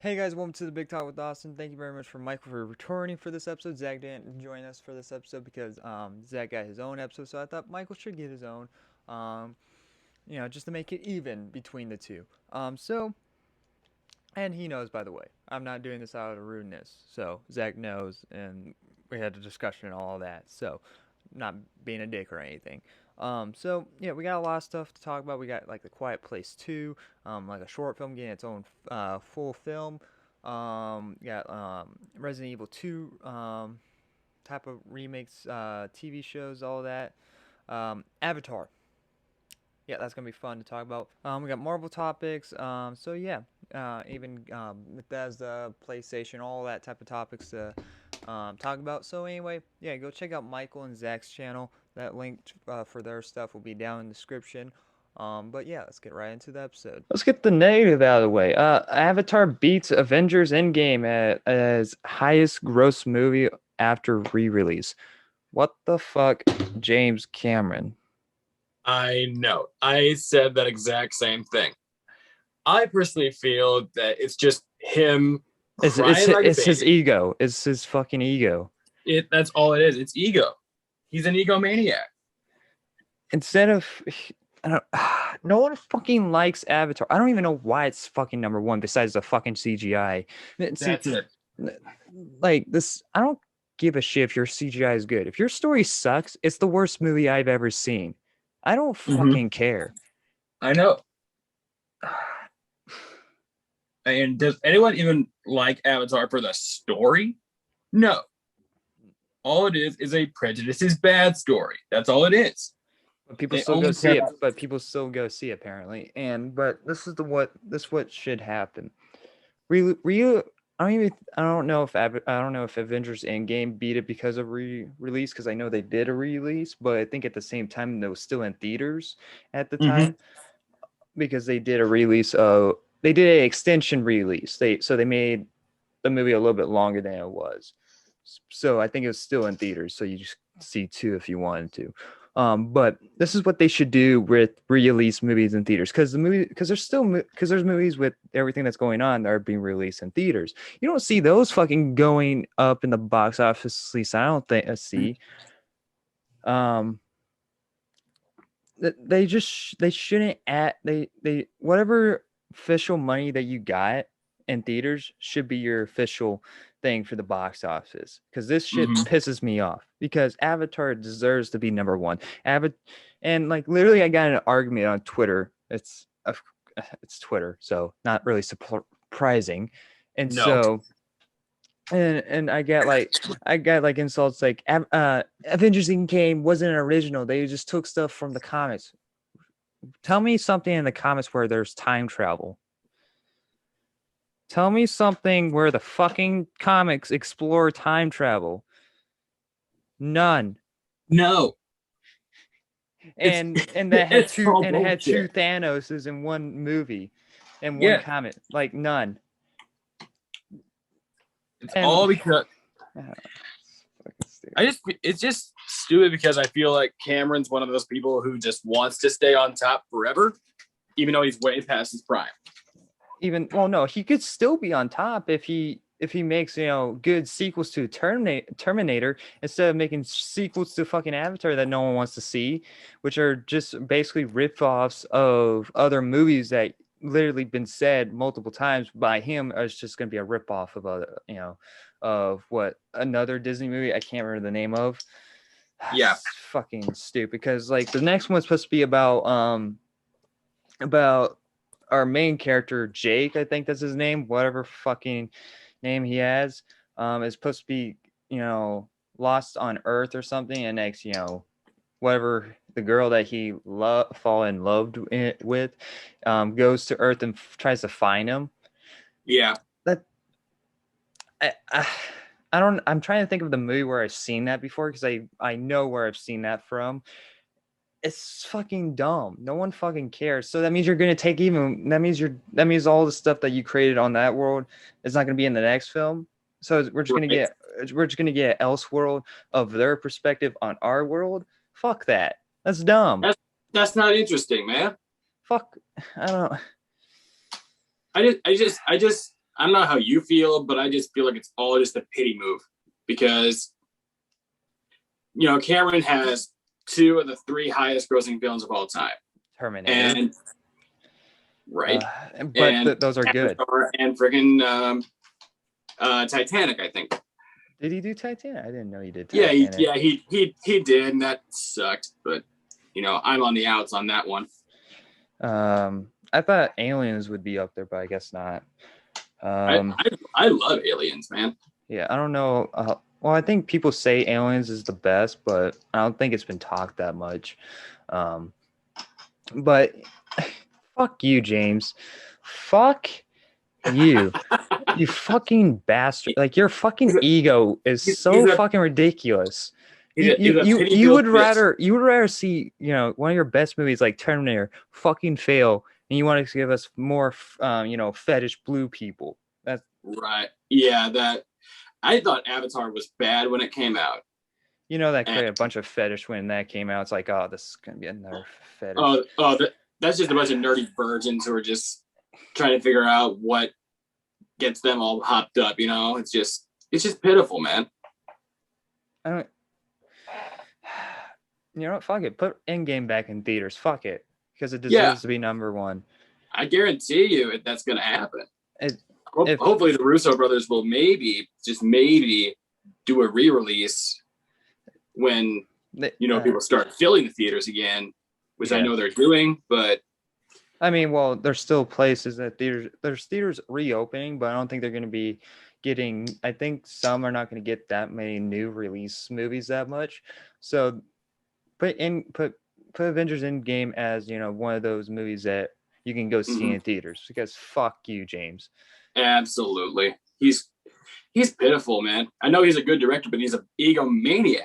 Hey guys, welcome to the Big Talk with Austin. Thank you very much for Michael for returning for this episode. Zach didn't join us for this episode because Zach got his own episode, so I thought Michael should get his own, um, just to make it even between the two. And he knows, by the way, I'm not doing this out of rudeness. So Zach knows, and we had a discussion and all of that. So, not being a dick or anything. Yeah, we got a lot of stuff to talk about. We got like The Quiet Place 2, like a short film getting its own full film. We got Resident Evil 2 type of remakes, TV shows, all that. Avatar. Yeah, that's gonna be fun to talk about. We got Marvel topics. Even Bethesda, PlayStation, all that type of topics to talk about. So anyway, yeah, go check out Michael and Zach's channel. That link for their stuff will be down in the description. But yeah, let's get right into the episode. Let's get the negative out of the way. Avatar beats Avengers Endgame as highest gross movie after re-release. What the fuck, James Cameron? I know. I said that exact same thing. I personally feel that it's just him crying like a It's his baby. ego. It's his fucking ego. That's all it is. It's ego. He's an egomaniac. Instead of, I don't, no one fucking likes Avatar. I don't even know why it's fucking number one besides the fucking CGI. See, That's it. like this, I don't give a shit if your CGI is good. If your story sucks, it's the worst movie I've ever seen. I don't Mhm. fucking care. I know. And does anyone even like Avatar for the story? No. All it is a prejudice is bad story. That's all it is. But people They still go only see care it. about. But people still go see it, apparently. But this what should happen. Re I don't know if Avengers Endgame beat it because of release, because I know they did a release, but I think at the same time they was still in theaters at the Mhm. time, because they did an extension release. They made the movie a little bit longer than it was. So I think it was still in theaters, so you just see two if you wanted to. But this is what they should do with re-release movies in theaters, because there's movies with everything that's going on that are being released in theaters. You don't see those fucking going up in the box office. At least I don't think I see. Um, they shouldn't add they whatever official money that you got in theaters should be your official thing for the box office, because this shit Mhm. pisses me off, because Avatar deserves to be number one. Avat and like literally I got in an argument on Twitter. It's Twitter, so not really surprising. And No. so and I got like insults like Avengers Endgame wasn't an original. They just took stuff from the comics. Tell me something in the comics where there's time travel. Tell me something where the fucking comics explore time travel. None. No. It's And it's all it had two bullshit. Thanoses in one movie, and one Yeah. comic. Like none. It's And all because fucking I stupid. just it's just stupid because I feel like Cameron's one of those people who just wants to stay on top forever, even though he's way past his prime. Even well, no, he could still be on top if he makes good sequels to Terminator, instead of making sequels to fucking Avatar that no one wants to see, which are just basically rip-offs of other movies that literally been said multiple times by him. It's just gonna be a rip-off of of what, another Disney movie I can't remember the name of. Yeah. It's fucking stupid, because like the next one's supposed to be about our main character Jake, I think that's his name, whatever fucking name he has, is supposed to be lost on Earth or something, and next whatever the girl that he fall in love with goes to Earth and tries to find him. Yeah. That I, I I don't. I'm trying to think of the movie where I've seen that before, because I know where I've seen that from. It's fucking dumb. No one fucking cares. So that means you're gonna take even. That means all the stuff that you created on that world is not gonna be in the next film. So Right. we're just gonna get Elseworld of their perspective on our world. Fuck that. That's dumb. That's that's not interesting, man. Fuck. I don't. I just I don't know how you feel, but I just feel like it's all just a pity move because Cameron has two of the three highest grossing films of all time, Terminator. and right, But and those are good. Avatar and friggin' Titanic, I think. Did he do Titanic? I didn't know he did Yeah, Titanic. he did, and that sucked. But I'm on the outs on that one. I thought Aliens would be up there, but I guess not. I love Aliens, man. Yeah, I don't know. Well, I think people say Aliens is the best, but I don't think it's been talked that much. But fuck you, James. Fuck you. You fucking bastard. Like, your fucking ego is so fucking ridiculous. You would rather see, one of your best movies like Terminator fucking fail, and you want to give us more fetish blue people. That's right. Yeah, that I thought Avatar was bad when it came out. That created a bunch of fetish when that came out. It's like, oh, this is gonna be another fetish. That's just a bunch of nerdy virgins who are just trying to figure out what gets them all hopped up. It's just pitiful, man. I don't. Fuck it. Put Endgame back in theaters. Fuck it, because it deserves to be number one. I guarantee you that's going to happen. Hopefully, the Russo brothers will maybe do a re-release when people start filling the theaters again, which I know they're doing. But I mean, well, there's still places that there's theaters reopening, but I don't think they're going to be getting. I think some are not going to get that many new release movies that much. So put Avengers Endgame as one of those movies that you can go see in theaters, because fuck you, James. Absolutely, he's pitiful, man. I know he's a good director, but he's an egomaniac.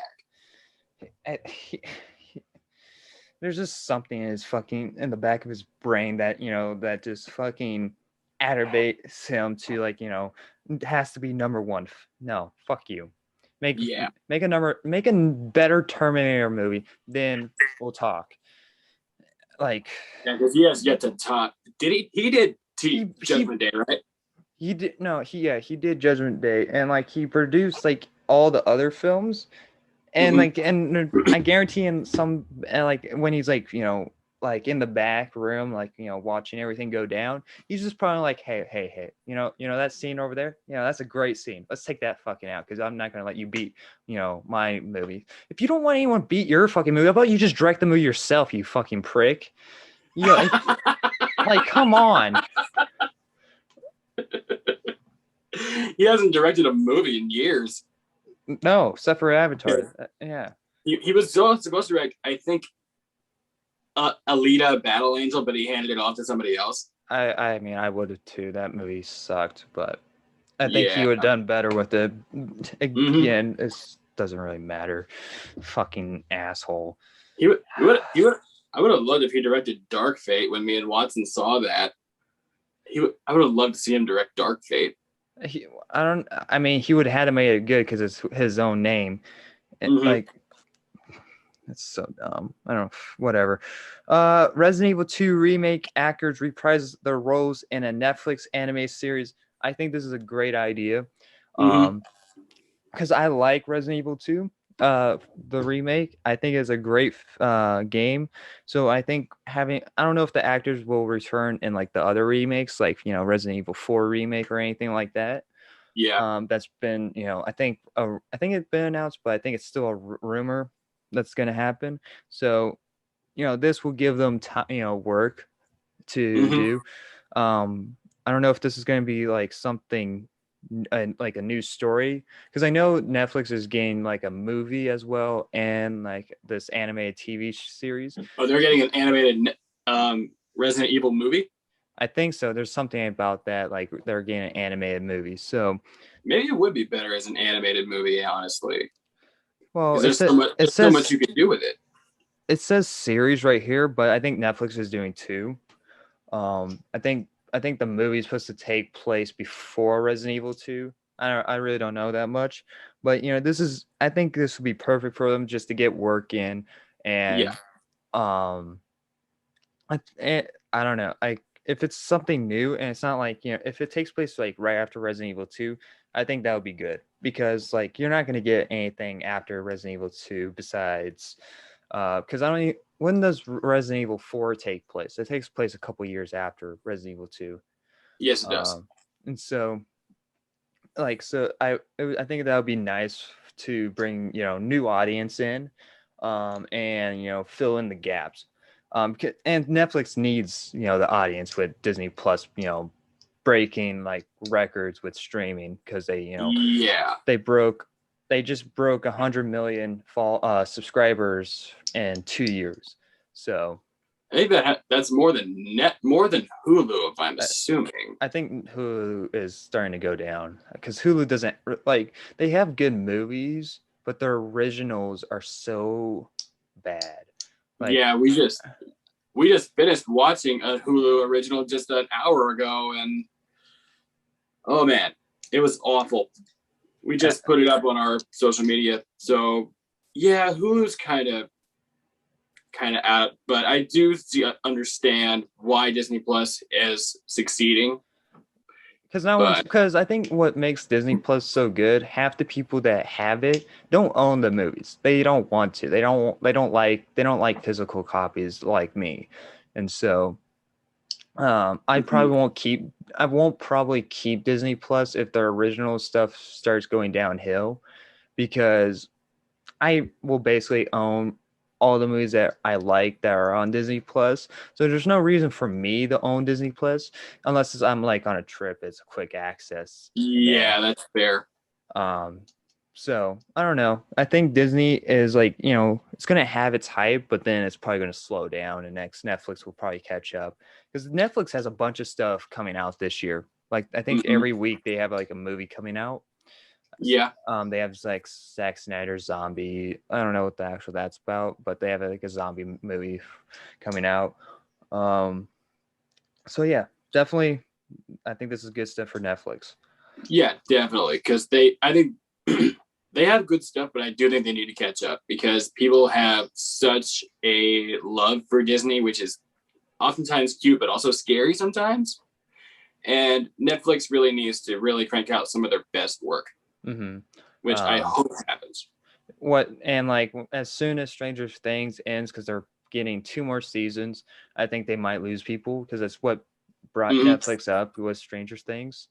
There's just something in the back of his brain that that just fucking aggravates him to, like, it has to be number one. No, fuck you. Make a better Terminator movie, then we'll talk. Like, because he has yet to talk. Did he did Judgment Day, right? He did Judgment Day, and like he produced like all the other films, and and I guarantee in some like when he's like like in the back room, like watching everything go down, he's just probably like, hey, that scene over there, that's a great scene. Let's take that fucking out, because I'm not gonna let you beat my movie. If you don't want anyone beat your fucking movie, how about you just direct the movie yourself, you fucking prick? Like, come on. He hasn't directed a movie in years. No, except for Avatar. Yeah. He was supposed to direct, I think, Alita Battle Angel, but he handed it off to somebody else. I mean, I would have too. That movie sucked, but I think he would have done better with it. Again, it doesn't really matter. Fucking asshole. I would have loved if he directed Dark Fate when me and Watson saw that. I would have loved to see him direct Dark Fate. I mean, he would have had to make it good because it's his own name. Like, it's so dumb. I don't know. Whatever. Resident Evil 2 Remake Actors Reprise their roles in a Netflix anime series. I think this is a great idea. Because I like Resident Evil 2. The remake, I think, is a great game. So I think I don't know if the actors will return in like the other remakes, like Resident Evil 4 remake or anything like that. Yeah. That's been I think it's been announced, but I think it's still a rumor that's going to happen. So this will give them time, work to do. I don't know if this is going to be like something like a new story, because I know Netflix is getting like a movie as well, and like this animated TV series. Oh, they're getting an animated Resident Evil movie? I think so. There's something about that, like they're getting an animated movie. So maybe it would be better as an animated movie, honestly. Well, there's so much you can do with it. It says series right here, but I think Netflix is doing two. I think the movie is supposed to take place before Resident Evil 2. I really don't know that much, but I think this would be perfect for them just to get work in, and I don't know. if it's something new and it's not like, if it takes place like right after Resident Evil 2, I think that would be good because like you're not going to get anything after Resident Evil 2 besides because I don't even, when does Resident Evil 4 take place? It takes place a couple years after Resident Evil 2. Yes, it does. And so like so I think that would be nice to bring, new audience in and fill in the gaps. And Netflix needs, the audience with Disney Plus, breaking like records with streaming because they, Yeah. they just broke 100 million subscribers in 2 years. So I think that's more than Hulu, if I'm assuming. I think Hulu is starting to go down because Hulu doesn't like, they have good movies, but their originals are so bad. Like, yeah, we just finished watching a Hulu original just an hour ago, and oh man, it was awful. We just put it up on our social media. So yeah, Hulu's kind of out, but I do understand why Disney Plus is succeeding. Because I think what makes Disney Plus so good, half the people that have it don't own the movies. They don't want to. They don't like physical copies like me. And so I won't probably keep Disney Plus if their original stuff starts going downhill, because I will basically own all the movies that I like that are on Disney Plus. So there's no reason for me to own Disney Plus unless I'm like on a trip. It's a quick access. Yeah, that's fair. So I don't know. I think Disney is like, it's gonna have its hype, but then it's probably gonna slow down, and next Netflix will probably catch up because Netflix has a bunch of stuff coming out this year. Like I think every week they have like a movie coming out. Yeah. They have like Zack Snyder's Zombie. I don't know what that's about, but they have like a zombie movie coming out. So yeah, definitely, I think this is good stuff for Netflix. Yeah, definitely, because I think they have good stuff, but I do think they need to catch up because people have such a love for Disney, which is oftentimes cute, but also scary sometimes. And Netflix really needs to really crank out some of their best work, which I hope happens. And like as soon as Stranger Things ends, because they're getting 2 more seasons, I think they might lose people because that's what brought Netflix up was Stranger Things.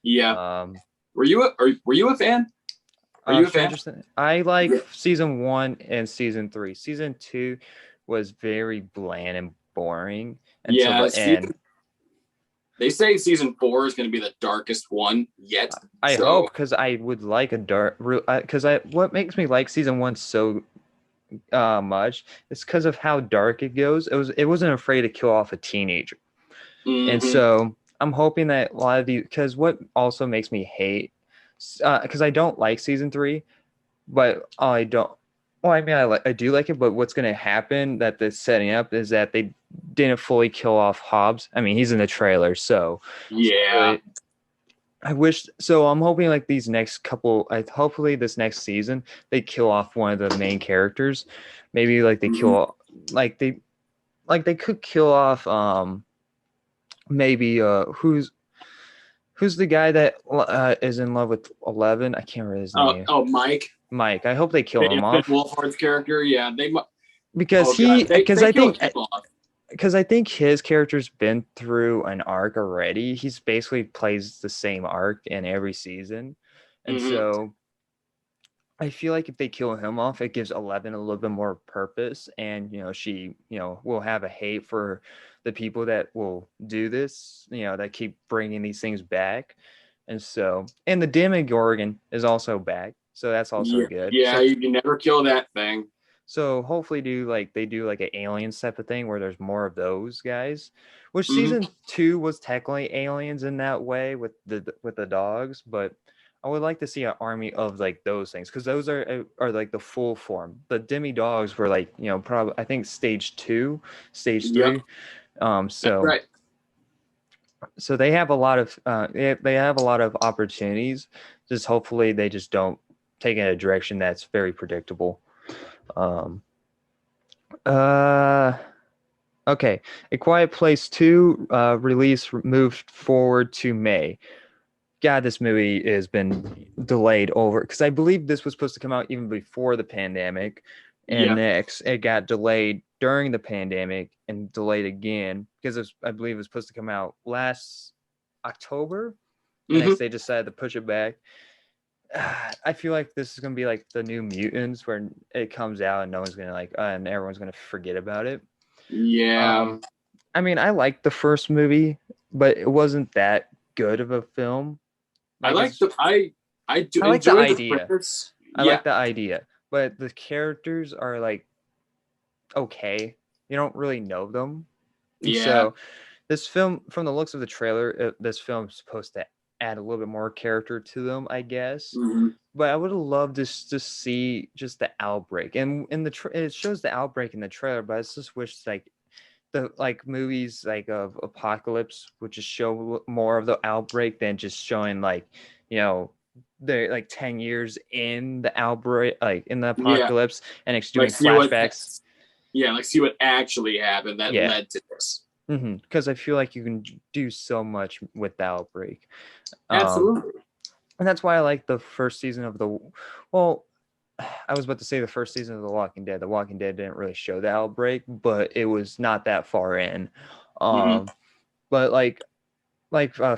Yeah. Were you a fan? Are you a fan? I like season 1 and season 3. Season 2 was very bland and boring until the end. They say season 4 is going to be the darkest one yet. I hope, because I would like a dark. Because what makes me like season 1 so much is because of how dark it goes. It wasn't afraid to kill off a teenager, and so I'm hoping that a lot of these. Because what also makes me hate, because I don't like season 3, but I don't. Well, I mean, I do like it, but what's going to happen that they're setting up is that they didn't fully kill off Hobbs. I mean, he's in the trailer, so yeah. I wish so. I'm hoping like these next couple. Hopefully this next season they kill off one of the main characters. Maybe like they kill they could kill off maybe who's the guy that is in love with 11? I can't remember his name. Oh, Mike. Mike. I hope they kill him off. Wolfhard's character, yeah, because I think his character's been through an arc already. He's basically plays the same arc in every season, and so I feel like if they kill him off, it gives 11 a little bit more purpose, and she will have a hate for the people that will do this, that keep bringing these things back, and the Demogorgon is also back. So that's also good. Yeah, so, you can never kill that thing. So hopefully they do like an aliens type of thing where there's more of those guys. Which season 2 was technically aliens in that way with the dogs, but I would like to see an army of like those things because those are like the full form. The demi dogs were like probably I think stage 2, stage 3. So right. So they have a lot of they have a lot of opportunities. Just hopefully they just don't take in a direction that's very predictable. Okay, A Quiet Place 2 release moved forward to May. God, this movie has been delayed over because I believe this was supposed to come out even before the pandemic, and Yep. next it got delayed during the pandemic and delayed again because I believe it was supposed to come out last October, and Hmm. they decided to push it back. I feel like this is gonna be like the New Mutants, where it comes out and no one's gonna and everyone's gonna forget about it. Yeah. I mean, I liked the first movie, but it wasn't that good of a film. I Like like it's I do I like the enjoy the idea. premise. I Yeah. like the idea, but the characters are like okay. You don't really know them. And Yeah. so this film, from the looks of the trailer, this film's supposed to add a little bit more character to them, I guess. Hmm. But I would have loved to see just the outbreak, and in it shows the outbreak in the trailer. But I just wish the movies of apocalypse would just show more of the outbreak than just showing you know they're 10 years in the outbreak, in the Yeah. apocalypse, and it's Like doing see what flashbacks. yeah, like see what actually happened that Yeah. led to this. Because I feel like you can do so much with the outbreak. um Absolutely. and that's why I like the first season of the well I was about to say the first season of The Walking Dead. The Walking Dead didn't really show the outbreak, but it was not that far in. Hmm. um but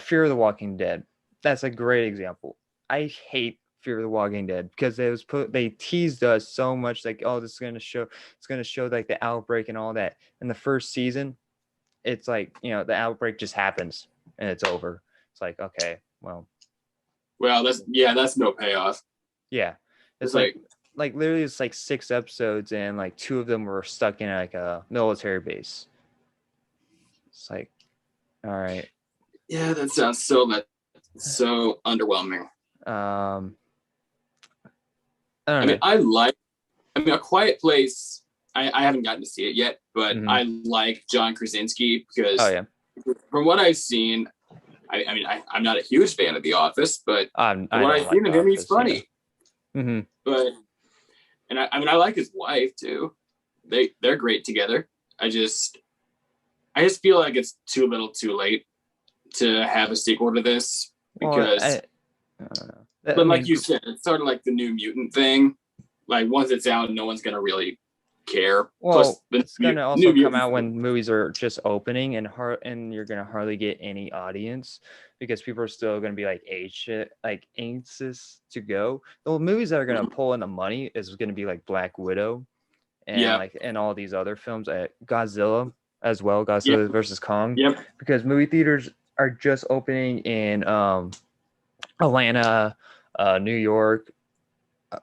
Fear of the Walking Dead, that's a great example. I hate Fear of the Walking Dead because they teased us so much, like, oh, this is gonna show like the outbreak and all that. In the first season, it's like, the outbreak just happens and it's over. It's like, okay, well, Well, that's no payoff. yeah. It's It's like like literally it's like 6 episodes and like two of them were stuck in like a military base. It's like, all right. yeah, that sounds so underwhelming. Um, I don't I mean, know. A Quiet Place. I haven't gotten to see it yet, but Mm-hmm. I like John Krasinski Oh because yeah. from what I've seen, I'm not a huge fan of The Office, but from I what don't I've like seen The of him, he's Office. Yeah. funny. Mm-hmm. But I like his wife too. They're great together. I just feel like it's too little, too late to have a sequel to this Well, because, I don't know. I but like mean, you said, it's sort of like the New Mutant thing. Like once it's out, no one's gonna really care. Plus, well, the it's gonna also New come Mutants. out when movies are just opening, and you're gonna hardly get any audience because people are still gonna be like anxious to go. The movies that are gonna pull in the money is gonna be like Black Widow and Yeah. and all these other films, Godzilla as well, Yep. Godzilla versus Kong, Yep. because movie theaters are just opening in Atlanta, New York.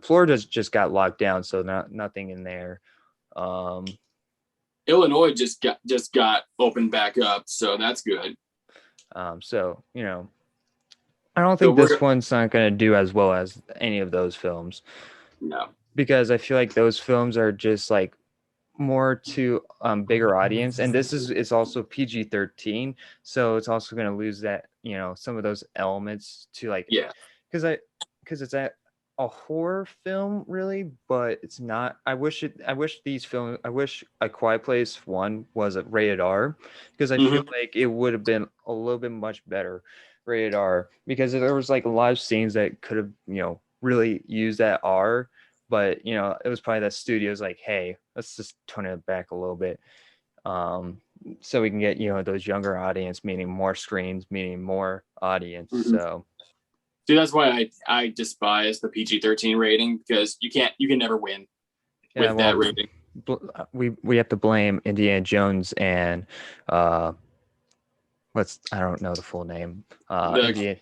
Florida's just got locked down, so nothing in there. Um, Illinois just got opened back up, so that's good. so I don't So think this we're one's not going to do as well as any of those films, no. because I feel like those films are just like more to bigger audience, and this is it's also PG-13, so it's also going to lose that some of those elements to Yeah. because it's a horror film really, but it's not. I wish A Quiet Place 1 was a rated R, because I feel Hmm. like it would have been a little bit much better rated R, because there was like a lot of scenes that could have really used that R, but it was probably that studio's like, hey, let's just tone it back a little bit, um so we can get those younger audience, meaning more screens, meaning more audience. Hmm. So See, that's why I despise the PG-13 rating because you can never win yeah, with that well, rating. we have to blame Indiana Jones and uh what's I don't know the full name. The Indiana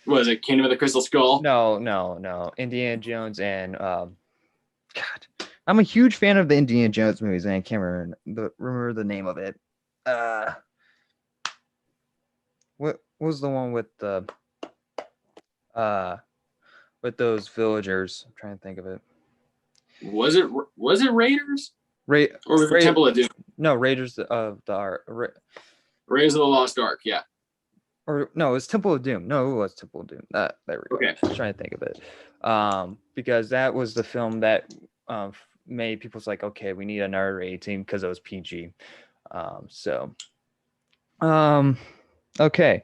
Was it Kingdom of the Crystal Skull? No, Indiana Jones and God, I'm a huge fan of the Indiana Jones movies, and I can't remember the name of it. uh what was the one uh with those villagers? I'm trying to think of it. Was it Raiders Ra- or was it Ra- Temple of Doom? no, Raiders of the Art. Raiders of the Lost Ark. Yeah. Or no, it was Temple of Doom. No, it was Temple of Doom. There we go. Okay. I was trying to think of it. Because that was the film that made people's like, okay, we need another rating because it was PG. So okay.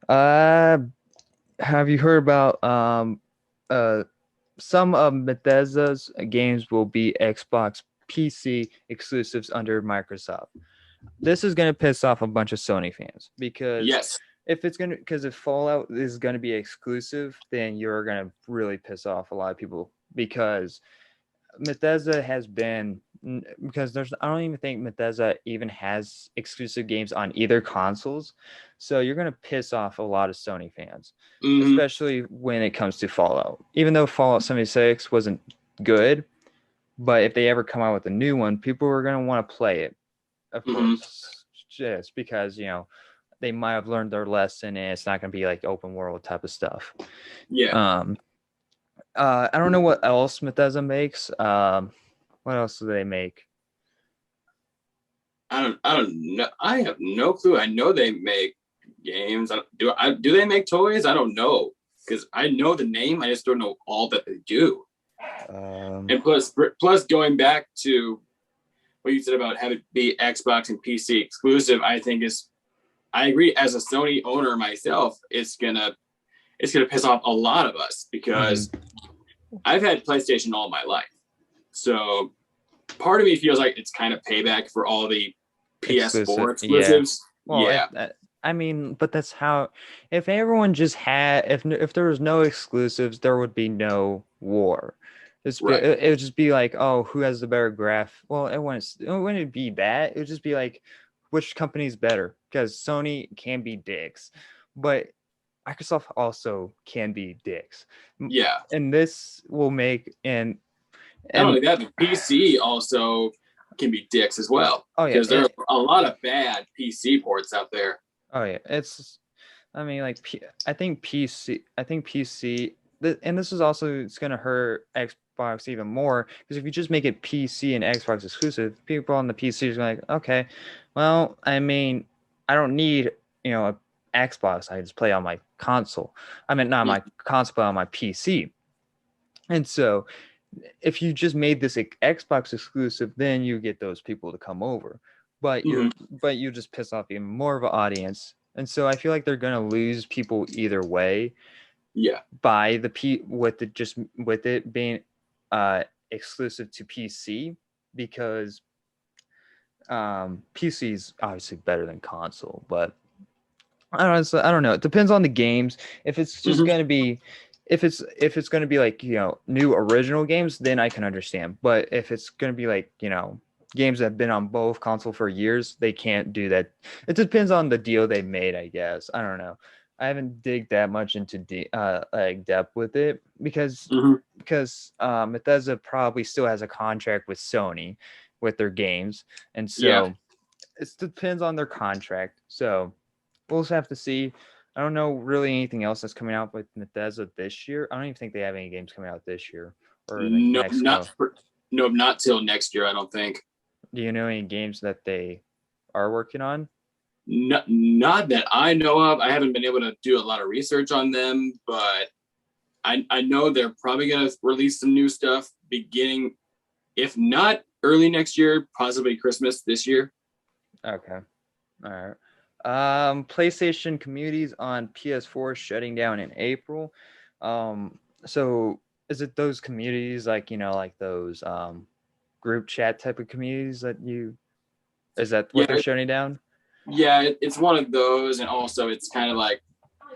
Have you heard about some of Bethesda's games will be Xbox PC exclusives under Microsoft? This is going to piss off a bunch of Sony fans because Yes. if Fallout is going to be exclusive, then you're going to really piss off a lot of people because Bethesda has been because I don't even think Bethesda even has exclusive games on either consoles. So you're going to piss off a lot of Sony fans, Mm-hmm. especially when it comes to Fallout. Even though Fallout 76 wasn't good, but if they ever come out with a new one, people are going to want to play it, of Mm-hmm. course, just because, they might have learned their lesson and it's not going to be like open world type of stuff. Yeah. I don't know what else Bethesda makes. What else do they make? I don't know. I have no clue. I know they make games. Do they make toys? I don't know because I know the name. I just don't know all that they do. And plus, going back to what you said about having it be Xbox and PC exclusive, I agree. As a Sony owner myself, it's gonna piss off a lot of us because I've had PlayStation all my life. So part of me feels like it's kind of payback for all the PS4 exclusives. Yeah. Well, yeah. I mean, but that's how. If everyone just had, if there was no exclusives, there would be no war. Right. It would just be like, oh, who has the better graph? Well, it wouldn't be that. It would just be like, which company's better? Because Sony can be dicks, but Microsoft also can be dicks. Yeah. And this will make not only that, the PC also can be dicks as well. Oh yeah, because there are a lot of bad PC ports out there. Oh yeah, I mean, like I think PC, and this is also it's gonna hurt Xbox even more because if you just make it PC and Xbox exclusive, people on the PC is like, okay, well, I mean, I don't need a Xbox. I just play on my console. I mean, not my console, but on my PC. And so, if you just made this Xbox exclusive, then you get those people to come over. But you just piss off even more of an audience, and so I feel like they're gonna lose people either way. Yeah. By with it being exclusive to PC because PC is obviously better than console, but I don't know. It depends on the games. If it's just gonna be if it's going to be like new original games, then I can understand. But if it's going to be like games that have been on both console for years, they can't do that. It depends on the deal they made, I guess. I don't know. I haven't dig that much into like depth with it because Bethesda probably still has a contract with Sony with their games, and so it depends on their contract. So we'll just have to see. I don't know really anything else that's coming out with Bethesda this year. I don't even think they have any games coming out this year or not till next year. I don't think. Do you know any games that they are working on? Not that I know of. I haven't been able to do a lot of research on them, but I know they're probably going to release some new stuff beginning, if not early next year, possibly Christmas this year. Okay. All right. PlayStation communities on PS4 shutting down in April. So is it those communities like like those group chat type of communities is that what they're shutting down? Yeah, it's one of those, and also it's kind of like,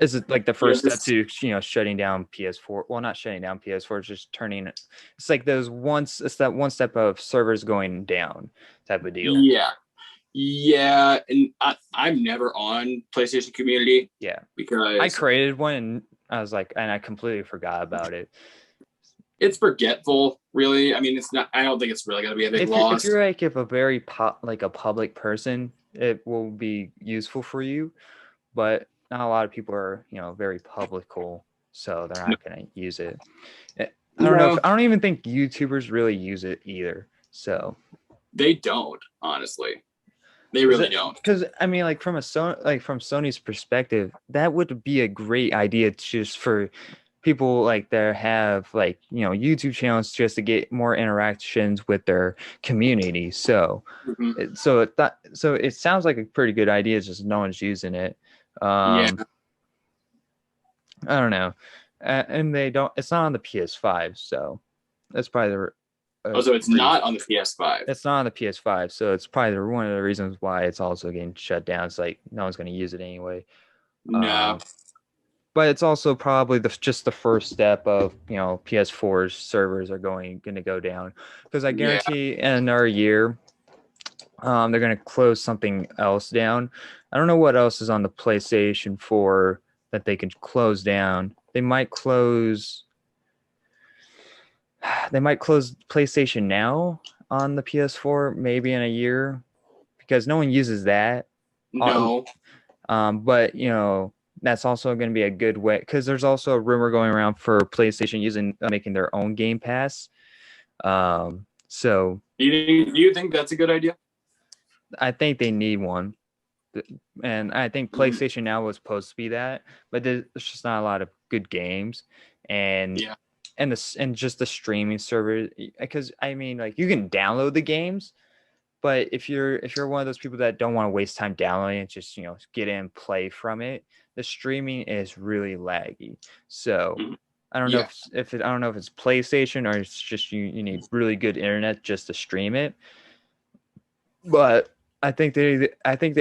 is it like the first step to shutting down PS4? Well, not shutting down PS4, it's just turning it. It's like it's that one step of servers going down type of deal. Yeah, and I'm never on PlayStation Community. Yeah, because I created one and I was like, and I completely forgot about it. It's forgetful, really. I mean, it's not. I don't think it's really going to be a big loss. If you're like a very like a public person, it will be useful for you, but not a lot of people are very publical, so they're not going to use it. I don't know. I don't even think YouTubers really use it either. So they don't, honestly. They really don't. Because I mean, from Sony's perspective, that would be a great idea just for people like there have like YouTube channels just to get more interactions with their community. So so it sounds like a pretty good idea. It's just no one's using it. Yeah. I don't know, and they don't. It's not on the PS5, so that's probably the. So it's not on the PS5. It's not on the PS5, so it's probably one of the reasons why it's also getting shut down. It's like no one's going to use it anyway. No. But it's also probably just the first step of PS4's servers are going to go down, because I guarantee in another year they're going to close something else down. I don't know what else is on the PlayStation 4 that they can close down. They might close PlayStation Now on the PS4 maybe in a year, because no one uses that. No. But that's also going to be a good way, because there's also a rumor going around for PlayStation using making their own Game Pass. So do you think that's a good idea? I think they need one, and I think PlayStation Now was supposed to be that, but there's just not a lot of good games, and just the streaming server. Because I mean, like, you can download the games, but if you're one of those people that don't want to waste time downloading it, just get in and play from it, the streaming is really laggy. So I don't know if I don't know if it's PlayStation or it's just you need really good internet just to stream it. But I think they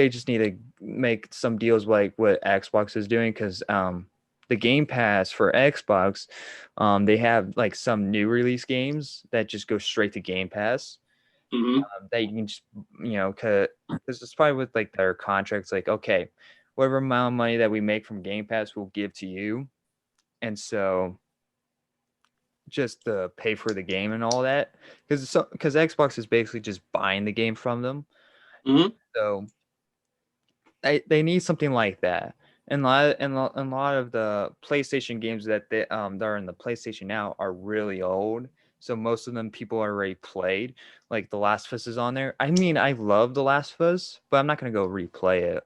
just need to make some deals like what Xbox is doing, because the Game Pass for Xbox, they have like some new release games that just go straight to Game Pass. That you can just because it's probably with like their contracts, like, okay, whatever amount of money that we make from Game Pass we'll give to you, and so just to pay for the game and all that, because Xbox is basically just buying the game from them. So they need something like that. And a lot of the PlayStation games that that are in the PlayStation Now are really old. So most of them people already played. Like The Last of Us is on there. I mean, I love The Last of Us, but I'm not gonna go replay it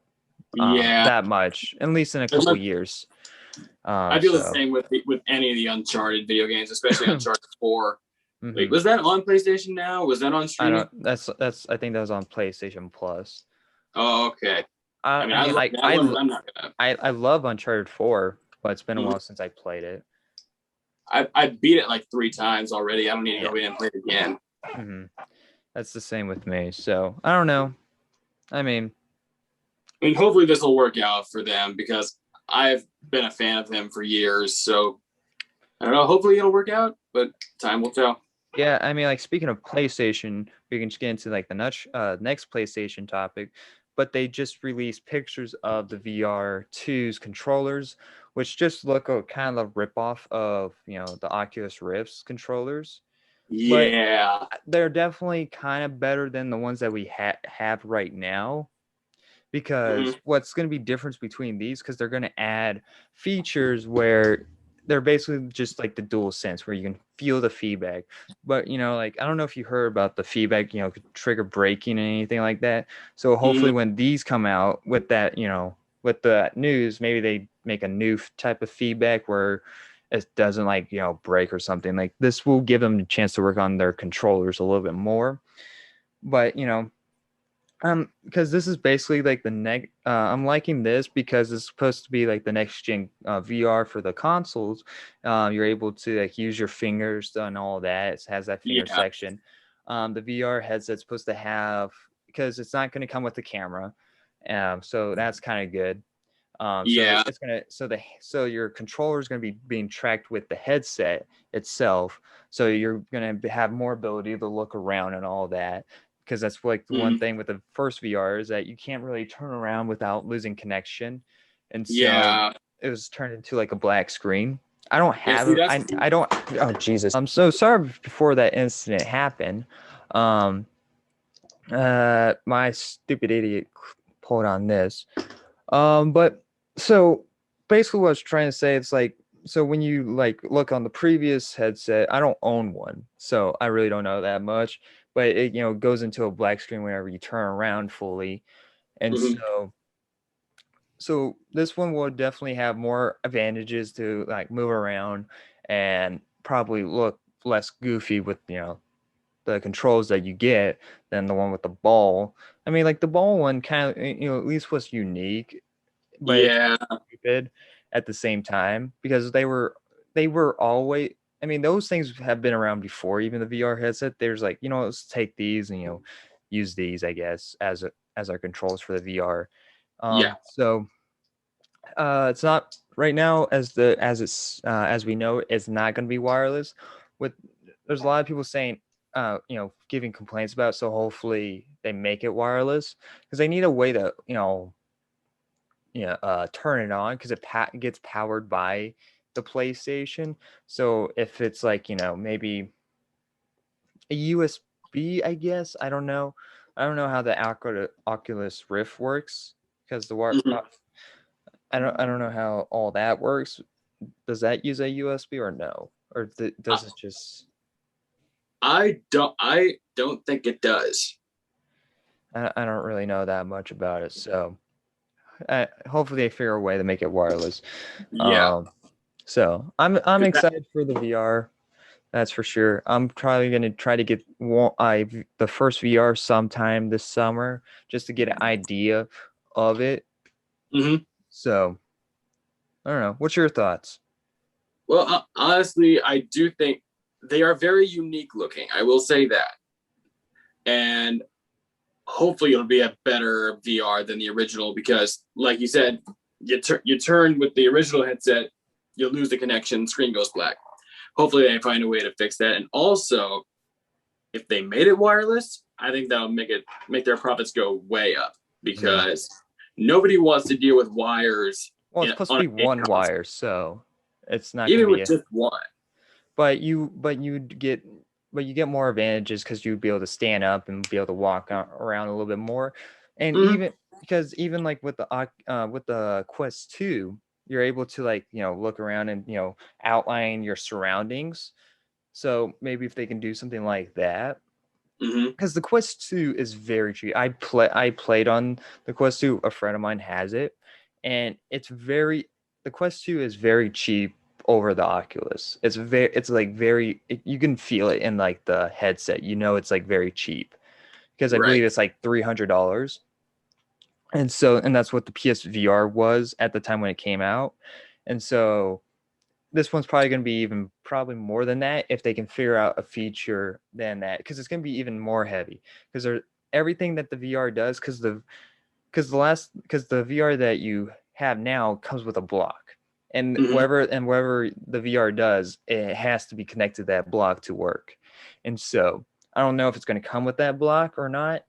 that much, at least in a couple years. I feel the same with any of the Uncharted video games, especially Uncharted 4. Wait, was that on PlayStation Now? Was that on streaming? I think that was on PlayStation Plus. Oh, okay. I love Uncharted 4, but it's been a while since I played it. I beat it like 3 times already. I don't need to go in and play it again. That's the same with me. So I don't know. I mean, hopefully this will work out for them, because I've been a fan of them for years. So I don't know. Hopefully it'll work out, but time will tell. Yeah, I mean, like, speaking of PlayStation, we can just get into like the next PlayStation topic. But they just released pictures of the VR2's controllers, which just look a kind of a ripoff of the Oculus Rift's controllers. Yeah, but they're definitely kind of better than the ones that we have right now. Because what's going to be difference between these, because they're going to add features where they're basically just like the dual sense, where you can feel the feedback. But like, I don't know if you heard about the feedback could trigger braking and anything like that. So hopefully when these come out with that, with the news, maybe they make a new type of feedback where it doesn't like break or something. Like, this will give them a chance to work on their controllers a little bit more. But because this is basically like I'm liking this because it's supposed to be like the next gen VR for the consoles. You're able to like use your fingers and all that. It has that finger section. The VR headset's supposed to have, because it's not going to come with the camera, so that's kind of good. So it's gonna so your controller is gonna be being tracked with the headset itself. So you're gonna have more ability to look around and all that, because that's like the one thing with the first VR is that you can't really turn around without losing connection, and so it was turned into like a black screen. I don't have I don't. Oh Jesus! I'm so sorry before that incident happened. My stupid idiot pulled on this. But so basically what I was trying to say, it's like, so when you like look on the previous headset, I don't own one, so I really don't know that much, but it goes into a black screen whenever you turn around fully. And so this one will definitely have more advantages to like move around and probably look less goofy with the controls that you get than the one with the ball. I mean, like the ball one kind of at least was unique, but it's Yeah, stupid at the same time because they were always. I mean, those things have been around before, even the VR headset. There's like, let's take these and use these, I guess, as our controls for the VR. yeah. So it's not right now as we know it's not going to be wireless. With There's a lot of people saying, giving complaints about. So hopefully they make it wireless because they need a way to turn it on because it gets powered by the PlayStation. So if it's like maybe a USB, I guess I don't know how the Oculus Rift works because Mhm. I don't know how all that works. Does that use a USB or no? Or I, does it just? I don't think it does. I don't really know that much about it. So hopefully they figure a way to make it wireless. Yeah. Um, so I'm 'Cause that, excited for the VR. That's for sure. I'm probably gonna try to get the first VR sometime this summer just to get an idea of it. mhm. So I don't know. What's your thoughts? Well, honestly, I do think they are very unique looking. I will say that. And hopefully it'll be a better VR than the original because, like you said, you turn with the original headset, you lose the connection, screen goes black. Hopefully they find a way to fix that. And also, if they made it wireless, I think that'll make their profits go way up Yeah. because nobody wants to deal with wires Well, it's supposed to on a be game one console, wire, so it's not gonna even be with a. just one. But you get more advantages because you'd be able to stand up and be able to walk around a little bit more, and Mm-hmm, even like with the Quest 2, you're able to like look around and outline your surroundings. So maybe if they can do something like that, mm-hmm. because the Quest 2 is very cheap. I played on the Quest 2. A friend of mine has it, and the Quest 2 is very cheap over the Oculus. It's like you can feel it in like the headset. It's like very cheap because I Right. believe it's like $300. And that's what the PSVR was at the time when it came out. And so this one's probably going to be even probably more than that if they can figure out a feature than that because it's going to be even more heavy because everything that the VR does because the VR that you have now comes with a block, and Mm-hmm, whatever the VR does, it has to be connected to that block to work. And so I don't know if it's going to come with that block or not,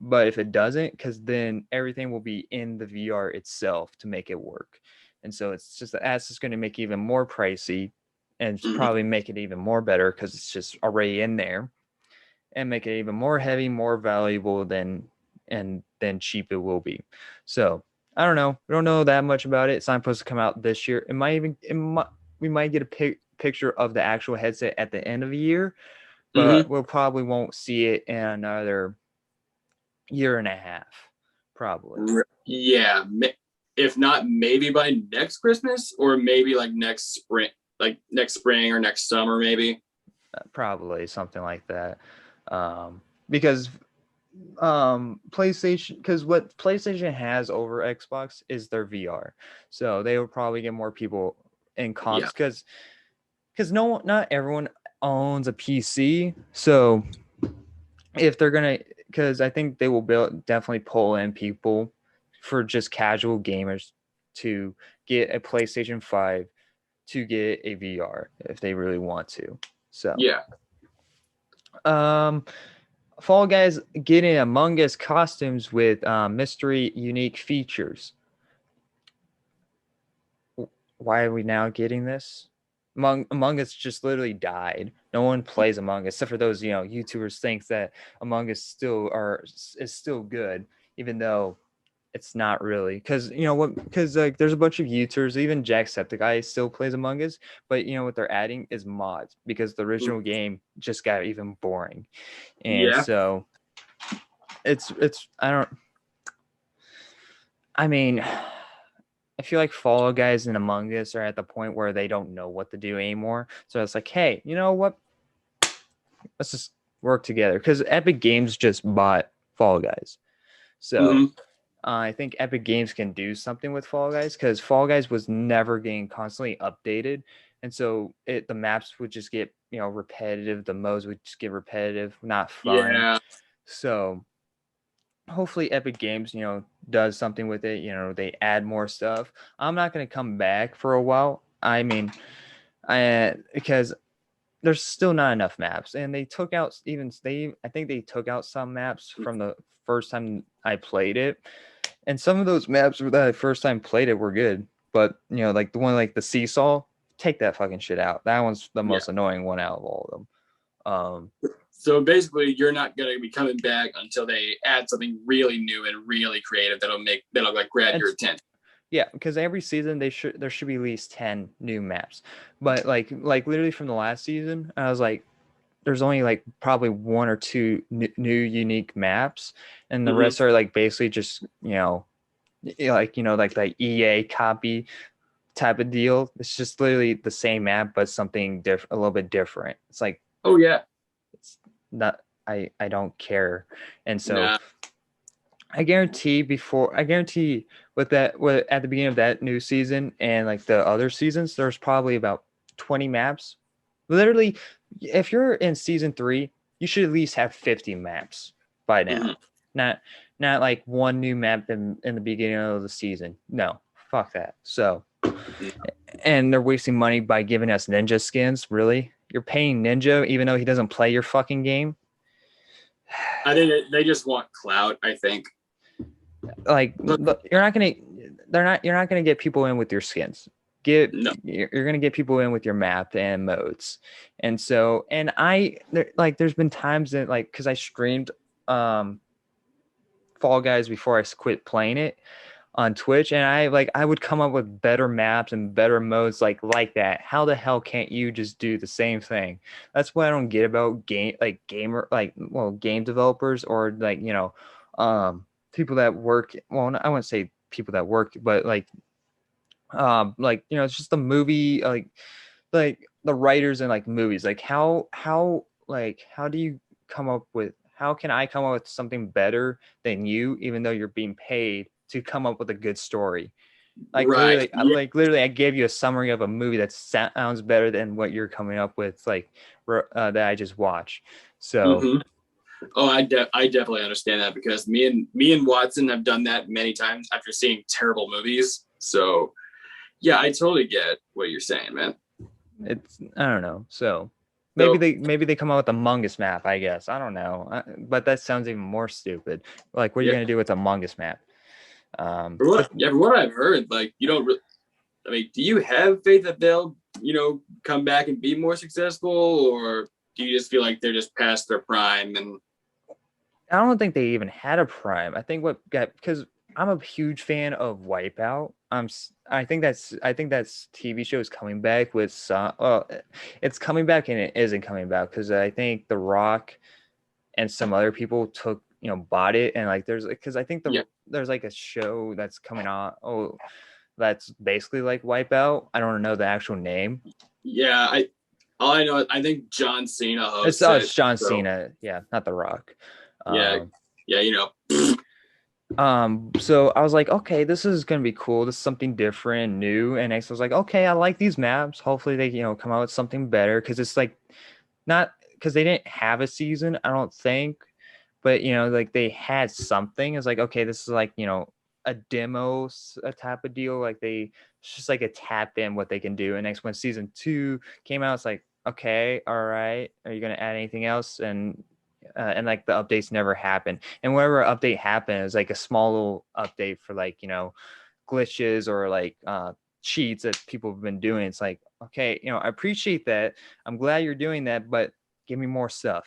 but if it doesn't, because then everything will be in the VR itself to make it work. And so that's just going to make it even more pricey and mm-hmm, probably make it even more better because it's just already in there and make it even more heavy, more valuable than cheap it will be. So I don't know. We don't know that much about it. It's not supposed to come out this year. We might get a picture of the actual headset at the end of the year, mm-hmm. but we'll probably won't see it in another year and a half, probably. Yeah. If not, maybe by next Christmas or maybe like next spring or next summer, maybe. Probably something like that. Because PlayStation, because what PlayStation has over Xbox is their VR, so they will probably get more people in Yeah. comps because not everyone owns a PC. So if they're gonna, because I think they will definitely pull in people for just casual gamers to get a PlayStation 5 to get a VR if they really want to. So Yeah. um Fall Guys getting Among Us costumes with mystery unique features. Why are we now getting this? Among Us just literally died. No one plays Among Us except for those YouTubers think that Among Us is still good, even though it's not really. Because you know what? Because like there's a bunch of YouTubers, even Jacksepticeye still plays Among Us, but what they're adding is mods because the original game just got even boring, and Yeah. so it's I don't. I mean, I feel like Fall Guys and Among Us are at the point where they don't know what to do anymore. So it's like, hey, you know what? Let's just work together, because Epic Games just bought Fall Guys. So Mm-hmm. I think Epic Games can do something with Fall Guys, because Fall Guys was never getting constantly updated, and so the maps would just get repetitive. The modes would just get repetitive, not fun. Yeah. So hopefully Epic Games does something with it. They add more stuff. I'm not gonna come back for a while. I mean, because there's still not enough maps, and they took out I think they took out some maps from the first time I played it, and some of those maps that I first time played it were good, but like the one like the seesaw, take that fucking shit out. That one's the Yeah. most annoying one out of all of them. So basically, you're not going to be coming back until they add something really new and really creative that'll like grab your attention. Yeah, because every season there should be at least 10 new maps, but like literally from the last season, I was like, there's only like probably one or two new unique maps, and the rest are like basically just like the EA copy type of deal. It's just literally the same map but something different, a little bit different. It's like, oh yeah, it's not. I don't care, and so nah. I guarantee with at the beginning of that new season and like the other seasons, there's probably about 20 maps. Literally, if you're in season 3, you should at least have 50 maps by now. Not like one new map in the beginning of the season. No, fuck that. So, and they're wasting money by giving us ninja skins. Really? You're paying Ninja even though he doesn't play your fucking game? I think they just want clout, I think. Like, you're not gonna get people in with your skins. You're gonna get people in with your map and modes. And so, and there's been times that, like, because I streamed Fall Guys before I quit playing it on Twitch, and I would come up with better maps and better modes like that. How the hell can't you just do the same thing? That's what I don't get about game developers, or people that work. Well, I wouldn't say people that work, but it's just the movie, like the writers in like movies. Like how do you come up with? How can I come up with something better than you, even though you're being paid to come up with a good story? Like, right. literally, I gave you a summary of a movie that sounds better than what you're coming up with, that I just watched. So. Mm-hmm. Oh, I definitely understand that, because me and Watson have done that many times after seeing terrible movies. So, yeah, I totally get what you're saying, man. I don't know. So maybe they come out with Among Us map, I guess. I don't know. But that sounds even more stupid. Like, what are you gonna do with Among Us map? From what I've heard, like, you don't really. I mean, do you have faith that they'll, come back and be more successful, or do you just feel like they're just past their prime? And I don't think they even had a prime. I think because I'm a huge fan of Wipeout. I think that's TV show is coming back with some. Well, it's coming back and it isn't coming back, because I think The Rock and some other people bought it, and like because I think there's like a show that's coming on. Oh, that's basically like Wipeout. I don't know the actual name. Yeah, all I know, I think John Cena hosts it's John Cena. Yeah, not The Rock. Yeah, So I was like, okay, this is gonna be cool. This is something different, new. And I was like, okay, I like these maps. Hopefully they come out with something better, because it's like not because they didn't have a season, I don't think, but like they had something. It's like, okay, this is like a demo, a type of deal. Like it's just like a tap in what they can do. And next when season 2 came out, it's like, okay, all right, are you gonna add anything else? And like the updates never happen. And whenever update happened, it was like a small little update for glitches or cheats that people have been doing. It's like, okay, I appreciate that. I'm glad you're doing that, but give me more stuff.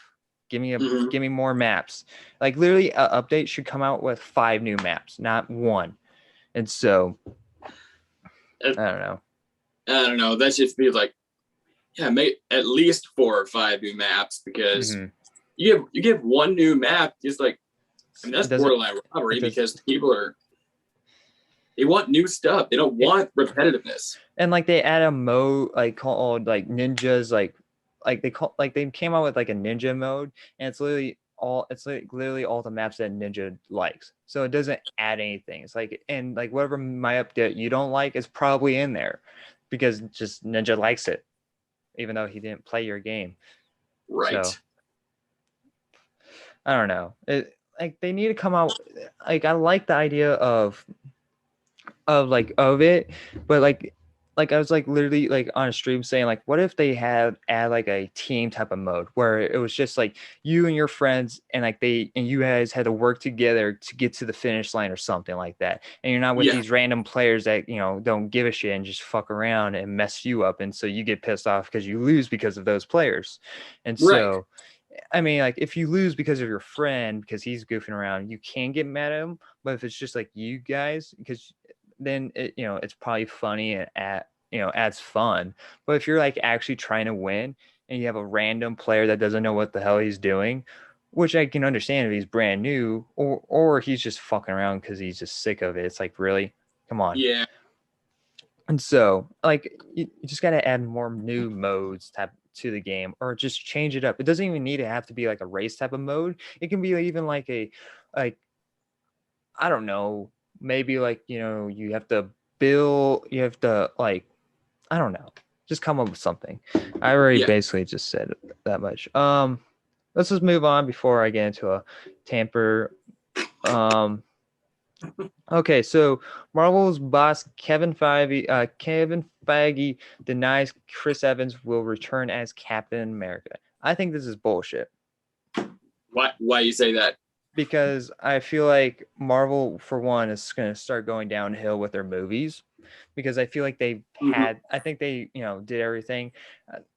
Give me more maps. Like, literally, an update should come out with 5 new maps, not 1. And so, I don't know. That just feels like, yeah, make at least 4 or 5 new maps, because you give 1 new map, just like, I mean, that's borderline robbery, because people are. They want new stuff. They don't want repetitiveness. And like they add a mode like called like ninjas, they came out with like a ninja mode, and it's like literally all the maps that Ninja likes. So it doesn't add anything. It's like, and like whatever map that you don't like is probably in there because just Ninja likes it, even though he didn't play your game. Right. So I don't know. Like they need to come out. Like I like the idea of it, but like I was like literally like on a stream saying like, what if they had add like a team type of mode where it was just like you and your friends and like you guys had to work together to get to the finish line or something like that, and you're not with these random players that don't give a shit and just fuck around and mess you up, and so you get pissed off because you lose because of those players, and so. I mean, like if you lose because of your friend because he's goofing around, you can get mad at him. But if it's just like you guys, because then it's probably funny and adds fun. But if you're like actually trying to win and you have a random player that doesn't know what the hell he's doing, which I can understand if he's brand new or he's just fucking around because he's just sick of it. It's like, really, come on. Yeah. And so like you just got to add more new modes to the game, or just change it up. It doesn't even need to have to be like a race type of mode. It can be even like like I don't know, maybe like you have to like I don't know, just come up with something. I already basically just said that much. Let's just move on before I get into a tamper. Okay, so Marvel's boss Kevin Feige denies Chris Evans will return as Captain America. I think this is bullshit. Why you say that? Because I feel like Marvel, for one, is going to start going downhill with their movies, because I feel like I think they, did everything.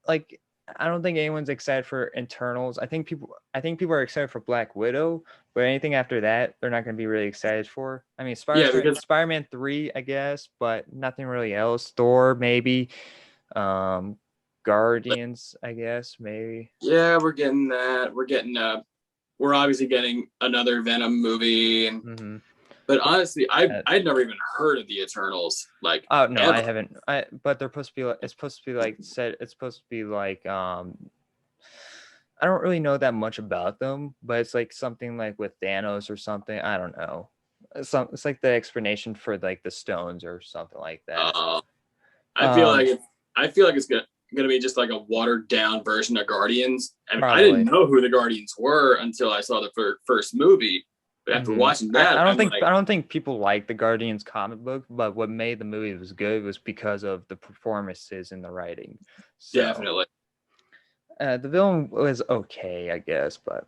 Like, I don't think anyone's excited for Internals. I think people are excited for Black Widow, but anything after that, they're not going to be really excited for. I mean, Spider-Man 3, I guess, but nothing really else. Thor, maybe. Guardians, I guess, maybe. Yeah, we're getting that. We're obviously getting another Venom movie, but honestly, I'd never even heard of the Eternals. Like, oh no, ever. I haven't. But they're supposed to be. It's supposed to be like said. It's supposed to be like I don't really know that much about them, but it's like something like with Thanos or something. I don't know. It's like the explanation for like the stones or something like that. I feel like it's gonna be just like a watered down version of Guardians. I mean, I didn't know who the Guardians were until I saw the first movie. But after watching that, I don't think people like the Guardians comic book, but what made the movie was good was because of the performances and the writing. So, definitely. The villain was okay, I guess, but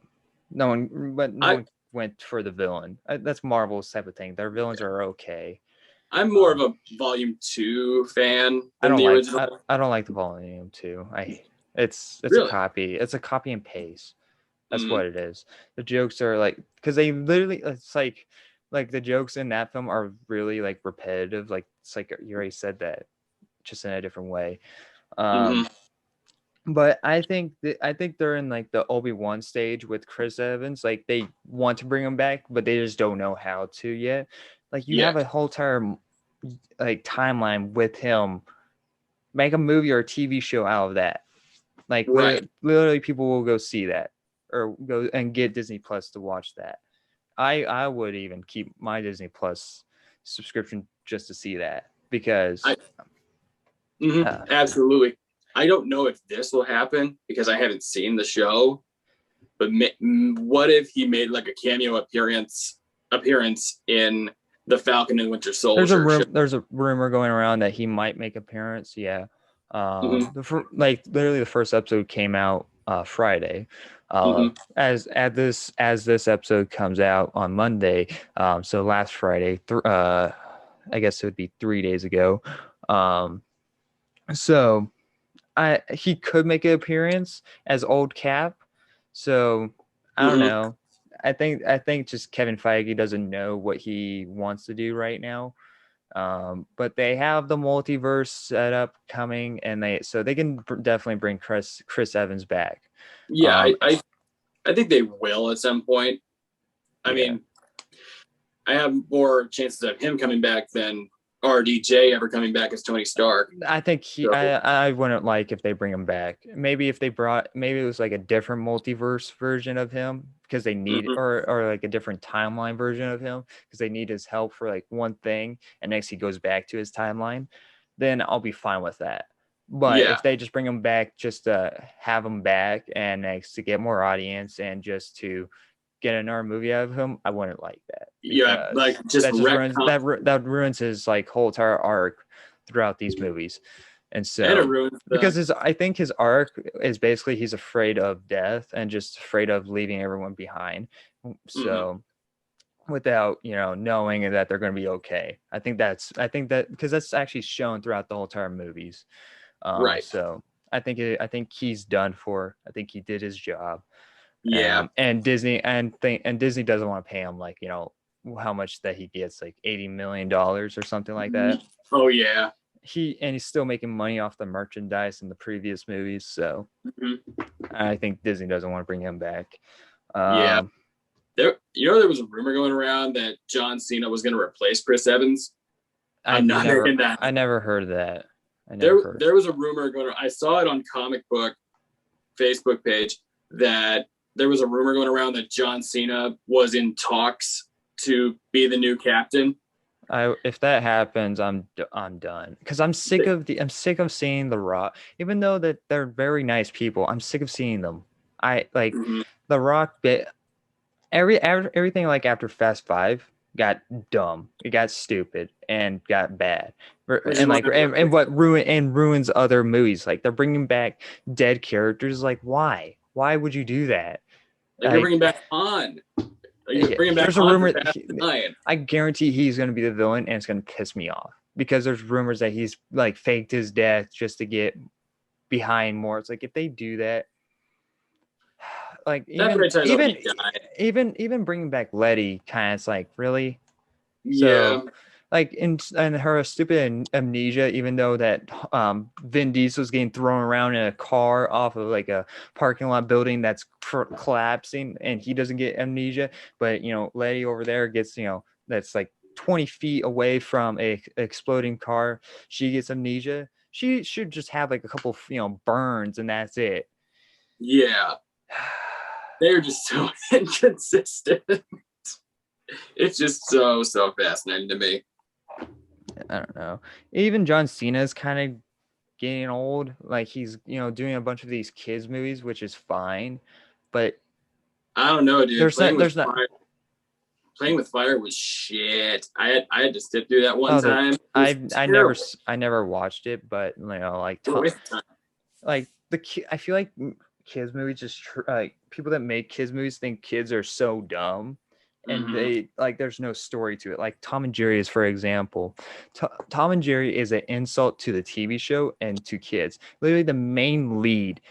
no one went for the villain. That's Marvel's type of thing. Their villains are okay. I'm more of a Volume 2 fan than the original. I don't like the Volume 2. It's really? a copy. It's a copy and paste. That's what it is. The jokes are like, because they literally, it's like the jokes in that film are really like repetitive. Like it's like you already said that, just in a different way. But I think they're in like the Obi-Wan stage with Chris Evans. Like they want to bring him back, but they just don't know how to yet. Like you have a whole entire like timeline with him. Make a movie or a TV show out of that. Like literally people will go see that or go and get Disney Plus to watch that. I would even keep my Disney Plus subscription just to see that, because absolutely. I don't know if this will happen because I haven't seen the show, but what if he made like a cameo appearance in the Falcon and Winter Soldier? There's a rumor going around that he might make appearance. Yeah. Like literally the first episode came out Friday. As this episode comes out on Monday, so last Friday, I guess it would be 3 days ago. So he could make an appearance as Old Cap. So I don't know. I think just Kevin Feige doesn't know what he wants to do right now. But they have the multiverse set up coming, and they can definitely bring Chris Evans back. Yeah, I think they will at some point. I mean, I have more chances of him coming back than RDJ ever coming back as Tony Stark. I think I wouldn't like if they bring him back. Maybe if they maybe it was like a different multiverse version of him because they need, or like a different timeline version of him because they need his help for like one thing, and next he goes back to his timeline. Then I'll be fine with that. But if they just bring him back just to have him back and next to get more audience and just to get another movie out of him, I wouldn't like that. Yeah, like just that ruins his like whole entire arc throughout these movies. And so and it ruins because I think his arc is basically he's afraid of death and just afraid of leaving everyone behind. So without knowing that they're going to be okay. I think that because that's actually shown throughout the whole entire movies. Right. So I think he's done for. I think he did his job. Yeah. And Disney Disney doesn't want to pay him like how much that he gets, like $80 million or something like that. Oh yeah. He's still making money off the merchandise in the previous movies. So I think Disney doesn't want to bring him back. Yeah. There was a rumor going around that John Cena was going to replace Chris Evans. I never heard of that. There was a rumor going. I saw it on Comic Book Facebook page that there was a rumor going around that John Cena was in talks to be the new captain. If that happens, I'm done because I'm sick of seeing The Rock. Even though that they're very nice people, I'm sick of seeing them. I like The Rock bit. Everything like after Fast 5 got dumb, it got stupid and got bad, and what ruins other movies. Like they're bringing back dead characters. Like why would you do that? Like you're bringing back Han. There's a rumor. I guarantee he's going to be the villain, and it's going to piss me off because there's rumors that he's like faked his death just to get behind more. It's like if they do that. Like even bringing back Letty, kind of like really, so like in her stupid amnesia. Even though that Vin Diesel was getting thrown around in a car off of like a parking lot building that's collapsing, and he doesn't get amnesia, but Letty over there gets that's like 20 feet away from a exploding car. She gets amnesia. She should just have like a couple burns and that's it. Yeah. They're just so inconsistent. It's just so fascinating to me. I don't know. Even John Cena is kind of getting old. Like he's doing a bunch of these kids movies, which is fine, but I don't know, dude. Playing with Fire was shit. I had to sit through that one time. I never watched it, but like I feel like kids movies just like people that make kids movies think kids are so dumb, and they like there's no story to it. Like Tom and Jerry is, for example. Tom and Jerry is an insult to the TV show and to kids. Literally, the main lead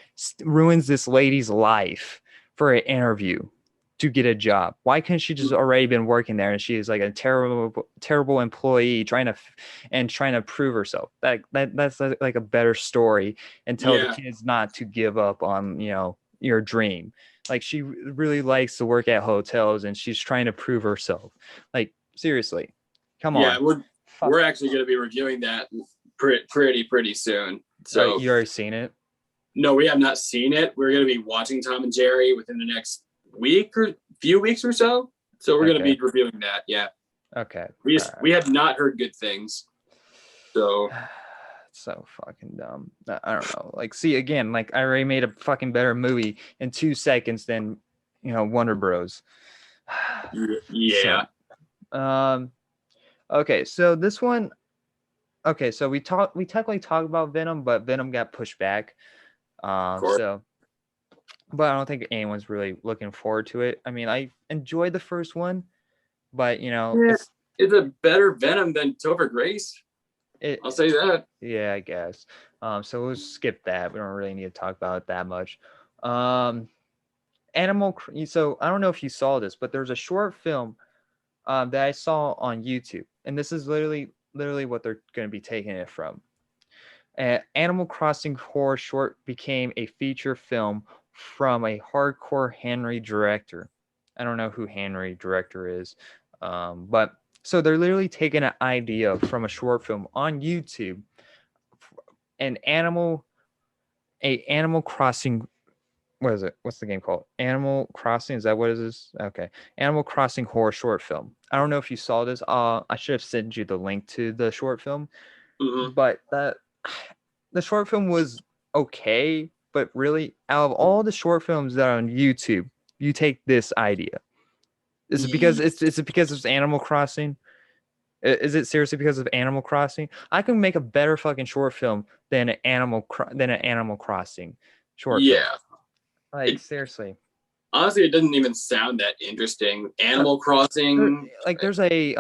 ruins this lady's life for an interview to get a job. Why couldn't she just already been working there, and she is like a terrible employee trying to prove herself? That's like a better story, and tell the kids not to give up on your dream. Like she really likes to work at hotels, and she's trying to prove herself. Like seriously, come on. Yeah, we're actually going to be reviewing that pretty soon. So you already seen it? No, we have not seen it. We're going to be watching Tom and Jerry within the next few weeks or so. So we're going to be reviewing that. Yeah. Okay. We have not heard good things. So so fucking dumb. I don't know. Like, see, again, like I already made a fucking better movie in 2 seconds than Wonder Bros. Yeah. So, okay, so this one. Okay, so we technically talked about Venom, but Venom got pushed back. So, but I don't think anyone's really looking forward to it. I mean, I enjoyed the first one, but it's a better Venom than Topher Grace. I'll say that. Yeah, I guess. So we'll skip that. We don't really need to talk about it that much. So I don't know if you saw this, but there's a short film that I saw on YouTube, and this is literally what they're going to be taking it from. Animal Crossing horror short became a feature film from a hardcore Henry director. I don't know who Henry director is. But so they're literally taking an idea from a short film on YouTube, an Animal Crossing. What is it? What's the game called? Animal Crossing. Is that what it is? Okay, Animal Crossing horror short film. I don't know if you saw this. I should have sent you the link to the short film, but the short film was okay. But really, out of all the short films that are on YouTube, you take this idea. Is it because it's Animal Crossing? Is it seriously because of Animal Crossing? I can make a better fucking short film than an Animal Crossing short film. Like, seriously. Honestly, it doesn't even sound that interesting. Animal Crossing. There's a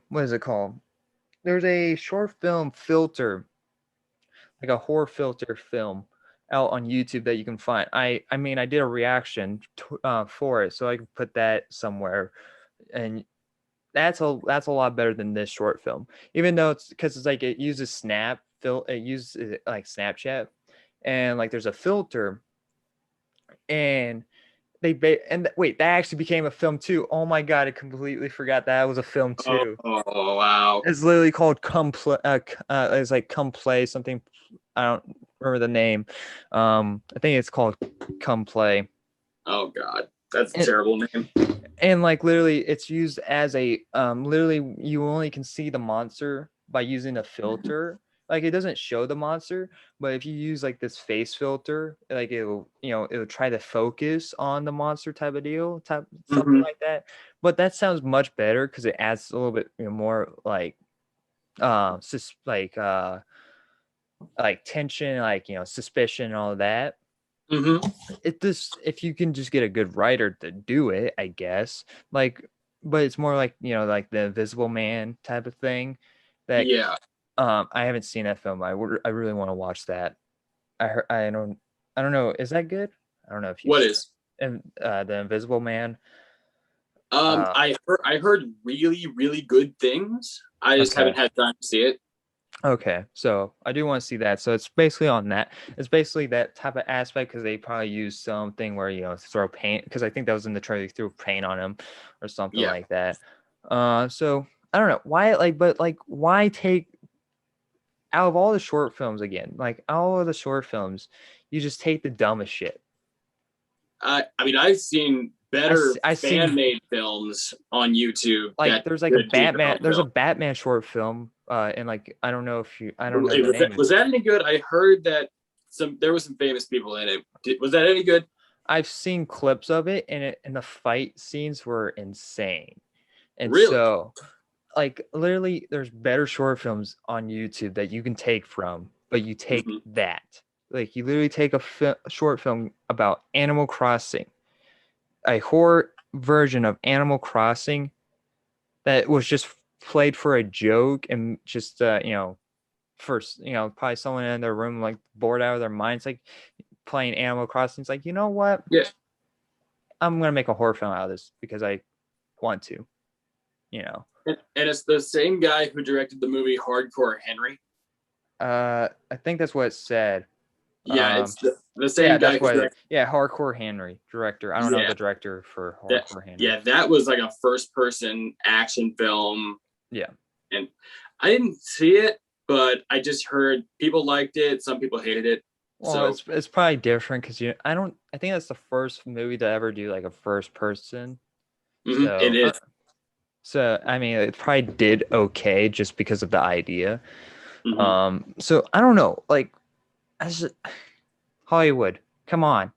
what is it called? There's a short film filter, like a horror filter film, out on YouTube that you can find. I mean, I did a reaction for it, so I can put that somewhere, and that's a lot better than this short film. Even though it's because it's like it uses Snapchat, and like there's a filter, and wait, that actually became a film too. Oh my god, I completely forgot that was a film too. Oh wow! It's literally called Come Play. It's like Come Play something. I don't remember the name. I think it's called Come Play. Oh god, that's a terrible name. And like literally, it's used as a literally you only can see the monster by using a filter. Like it doesn't show the monster, but if you use like this face filter, like it'll try to focus on the monster type of deal, something like that. But that sounds much better because it adds a little bit more like like tension, like suspicion and all of that. If you can just get a good writer to do it, I guess. Like, but it's more like like the Invisible Man type of thing. That I haven't seen that film. I really want to watch that. I don't know. Is that good? I don't know if you. What is? And the Invisible Man. I heard really really good things. I just haven't had time to see it. Okay, so I do want to see that. So it's basically on that. It's basically that type of aspect because they probably use something where throw paint, because I think that was in the trailer, threw paint on him or something like that. So I don't know why, but why take out of all the short films again? Like all of the short films, you just take the dumbest shit. I mean, I've seen better fan-made films on YouTube. Like there's like a Batman. There's a Batman short film. And like I don't know the name. Was that any good? I heard that there was some famous people in it. Was that any good? I've seen clips of it, and the fight scenes were insane. And really? So, like literally, there's better short films on YouTube that you can take from, but you take that. Like you literally take a short film about Animal Crossing, a horror version of Animal Crossing that was just played for a joke and just first probably someone in their room like bored out of their minds like playing Animal Crossing. It's like, you know what? Yeah, I'm gonna make a horror film out of this because I want to. And it's the same guy who directed the movie Hardcore Henry. I think that's what it said. Yeah, it's the same guy. Hardcore Henry, director. I don't know the director for Hardcore Henry. Yeah, that was like a first-person action film. Yeah, and I didn't see it, but I just heard people liked it. Some people hated it. Well, so it's probably different because I think that's the first movie to ever do like a first person. So it is. So I mean, it probably did okay just because of the idea. So I don't know, like. Hollywood, come on,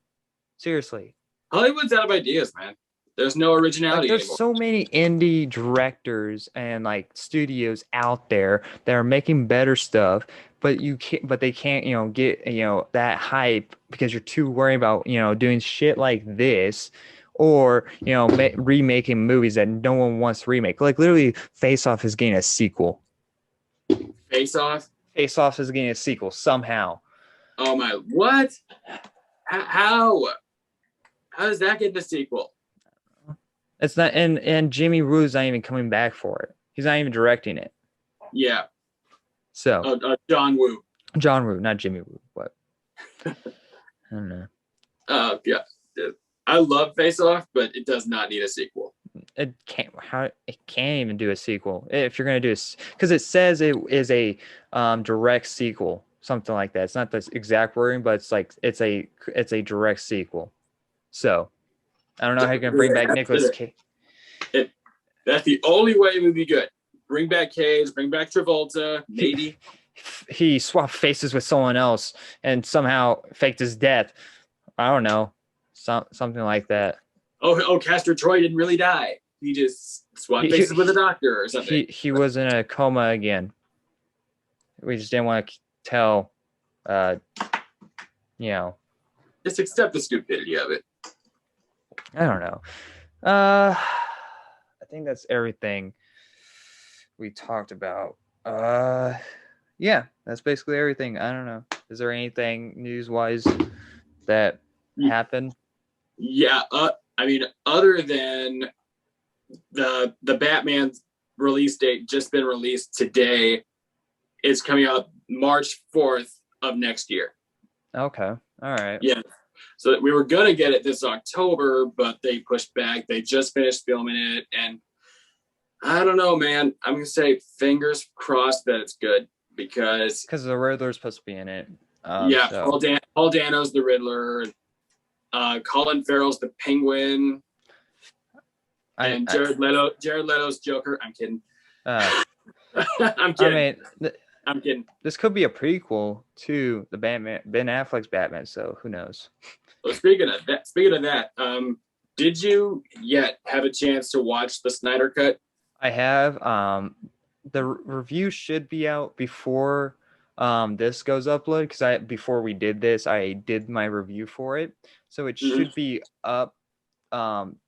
seriously. Hollywood's out of ideas, man. There's no originality. There's so many indie directors and like studios out there that are making better stuff, but they can't, get that hype because you're too worried about doing shit like this, or remaking movies that no one wants to remake. Like literally, Face Off is getting a sequel. Face Off is getting a sequel somehow. Oh my! What? How does that get the sequel? It's not, and Jimmy Woo's not even coming back for it. He's not even directing it. Yeah. So. John Woo. John Woo, not Jimmy Woo. What? I don't know. Yeah. I love Face Off, but it does not need a sequel. it can't even do a sequel if you're gonna do it, because it says it is a direct sequel, something like that. It's not the exact wording, but it's like it's a direct sequel. So I don't know how you're gonna bring back Nicolas Cage. That's the only way it would be good. Bring back Cage, bring back Travolta, maybe. He swapped faces with someone else and somehow faked his death. I don't know, something like that. Oh, Castor Troy didn't really die. He just swapped faces with a doctor or something. He was in a coma again. We just didn't want to tell, Just accept the stupidity of it. I don't know. I think that's everything we talked about. Yeah, that's basically everything. I don't know. Is there anything news-wise that happened? Yeah, I mean, other than the Batman release date just been released today, it's coming out March 4th of next year. Okay, all right. Yeah, so we were gonna get it this October, but they pushed back. They just finished filming it, and I don't know, man. I'm gonna say fingers crossed that it's good because the Riddler's supposed to be in it. Yeah, so. Paul Dano's the Riddler. Colin Farrell's the Penguin. And Jared Leto's Joker. I'm kidding. I'm kidding. I'm kidding. This could be a prequel to the Batman, Ben Affleck's Batman. So who knows? Well, speaking of that, did you yet have a chance to watch the Snyder Cut? I have. The review should be out before this goes upload, because before we did this, I did my review for it, so it should be up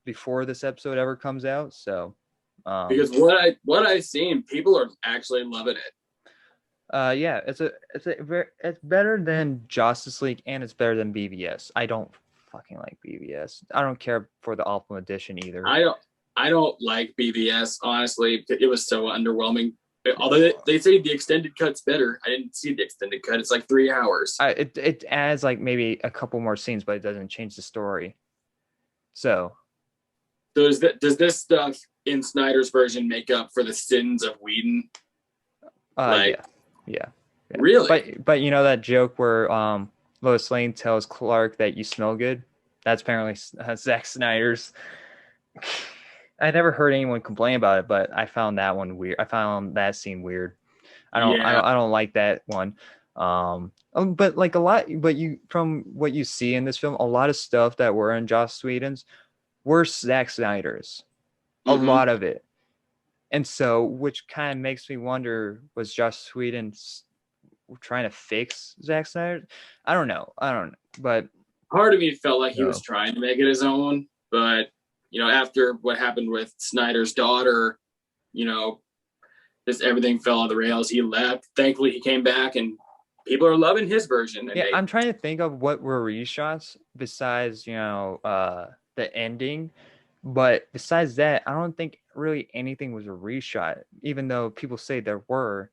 before this episode ever comes out. So because what I've seen, people are actually loving it. Yeah, it's better than Justice League, and it's better than BVS. I don't fucking like BVS. I don't care for the Ultimate Edition either. I don't like BVS, honestly. It was so underwhelming. Although they say the extended cut's better. I didn't see the extended cut. It's like 3 hours. It adds like maybe a couple more scenes, but it doesn't change the story. So does this stuff in Snyder's version make up for the sins of Whedon? Yeah. Really? But you know that joke where Lois Lane tells Clark that you smell good? That's apparently Zack Snyder's. I never heard anyone complain about it, but I found that one weird. I found that scene weird. I don't like that one. But like from what you see in this film, a lot of stuff that were in Joss Whedon's were Zack Snyder's. A lot of it. And so, which kind of makes me wonder, was Joss Whedon trying to fix Zack Snyder? I don't know. But part of me felt like he was trying to make it his own, but after what happened with Snyder's daughter, just everything fell off the rails. He left. Thankfully, he came back, and people are loving his version. I'm trying to think of what were reshots besides, the ending. But besides that, I don't think really anything was a reshot, even though people say there were.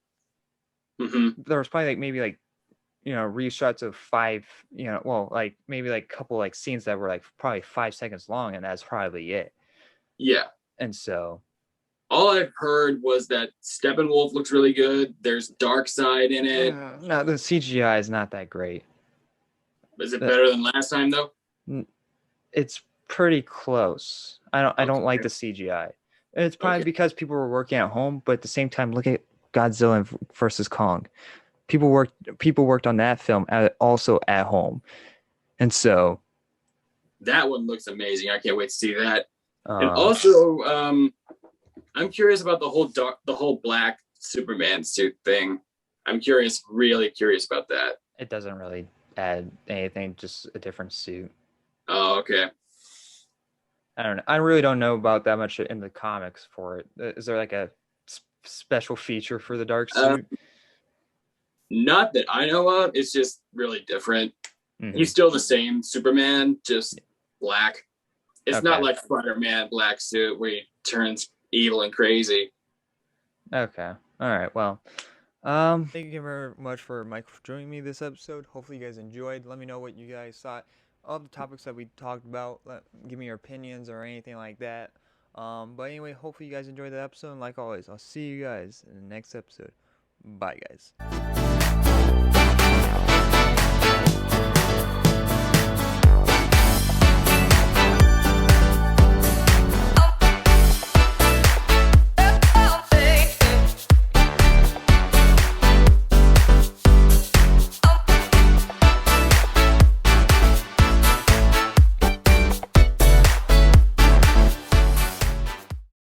There was probably maybe reshots of 5, maybe a couple scenes that were probably 5 seconds long, and that's probably it. Yeah. And so all I've heard was that Steppenwolf looks really good. There's Darkseid in it. No, the CGI is not that great. Is it better than last time though? It's pretty close. I don't like the CGI. And it's probably because people were working at home, but at the same time, look at Godzilla versus Kong. People worked on that film also at home, and so that one looks amazing. I can't wait to see that. And also, I'm curious about the whole black Superman suit thing. I'm really curious about that. It doesn't really add anything, just a different suit. Oh, okay. I don't know. I really don't know about that much in the comics for it. Is there a special feature for the dark suit? Not that I know of. It's just really different. He's still the same Superman, just black. It's not like Spider-Man black suit where he turns evil and crazy. Okay. All right. Well, thank you very much for Mike for joining me this episode. Hopefully you guys enjoyed. Let me know what you guys thought. All the topics that we talked about. Give me your opinions or anything like that. But anyway, hopefully you guys enjoyed the episode. And like always, I'll see you guys in the next episode. Bye, guys.